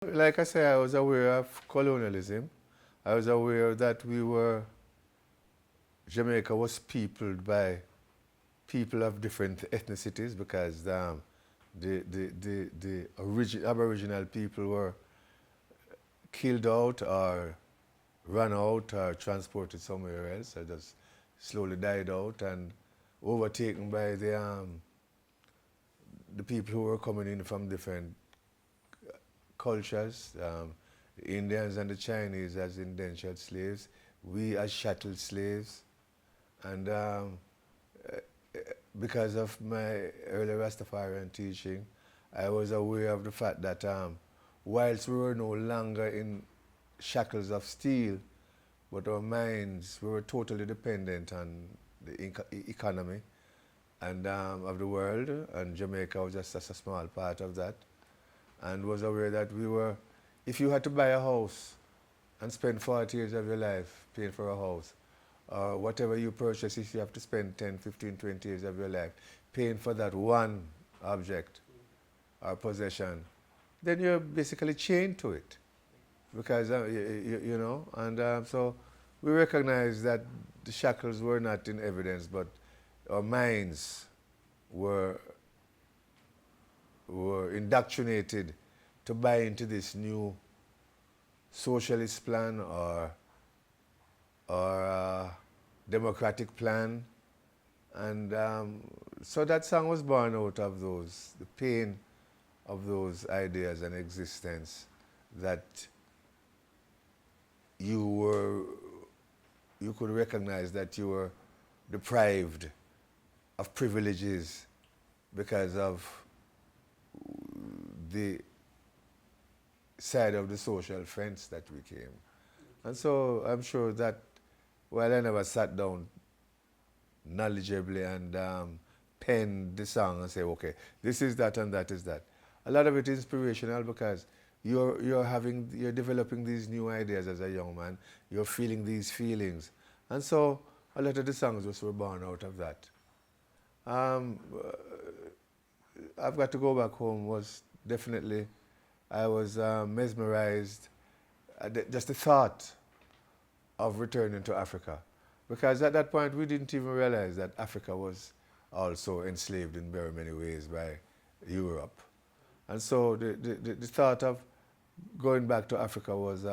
Like I say, I was aware of colonialism. I was aware that Jamaica was peopled by people of different ethnicities because the Aboriginal people were killed out or run out or transported somewhere else or just slowly died out and overtaken by the people who were coming in from different cultures, the Indians and the Chinese as indentured slaves, we as chattel slaves. And because of my early Rastafarian teaching, I was aware of the fact that whilst we were no longer in shackles of steel, but our minds, we were totally dependent on the economy and of the world, and Jamaica was just a small part of that, and was aware that if you had to buy a house and spend 40 years of your life paying for a house, or whatever you purchase, if you have to spend 10, 15, 20 years of your life paying for that one object or possession, then you're basically chained to it. Because, you know, and so we recognize that the shackles were not in evidence, but our minds were indoctrinated to buy into this new socialist plan or democratic plan. And so that song was born out of the pain of those ideas and existence that you could recognize that you were deprived of privileges because of the side of the social fence that we came. And so I'm sure that while I never sat down knowledgeably and penned the song and say, okay, this is that and that is that, a lot of it is inspirational because you're developing these new ideas as a young man. You're feeling these feelings. And so a lot of the songs just were born out of that. I've Got to Go Back Home was definitely, I was mesmerized at just the thought of returning to Africa. Because at that point we didn't even realize that Africa was also enslaved in very many ways by Europe. And so the thought of going back to Africa was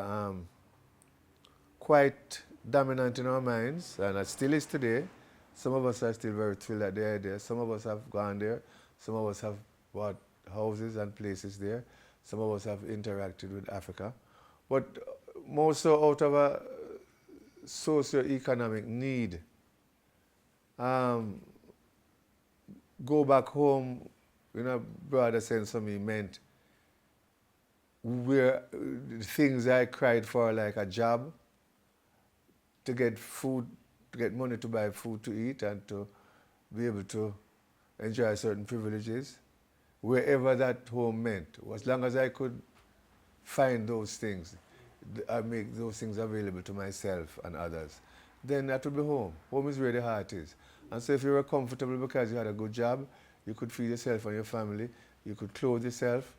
quite dominant in our minds, and it still is today. Some of us are still very thrilled at the idea. Some of us have gone there. Some of us have bought houses and places there. Some of us have interacted with Africa. But more so out of a socio-economic need. Go back home, in a broader sense for me, meant where things I cried for, like a job, to get food, to get money to buy food to eat and to be able to enjoy certain privileges, wherever that home meant. As long as I could find those things, I make those things available to myself and others, then that would be home. Home is where the heart is. And so if you were comfortable because you had a good job, you could feed yourself and your family, you could clothe yourself.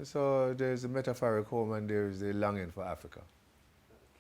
So there's a metaphoric home and there's a longing for Africa.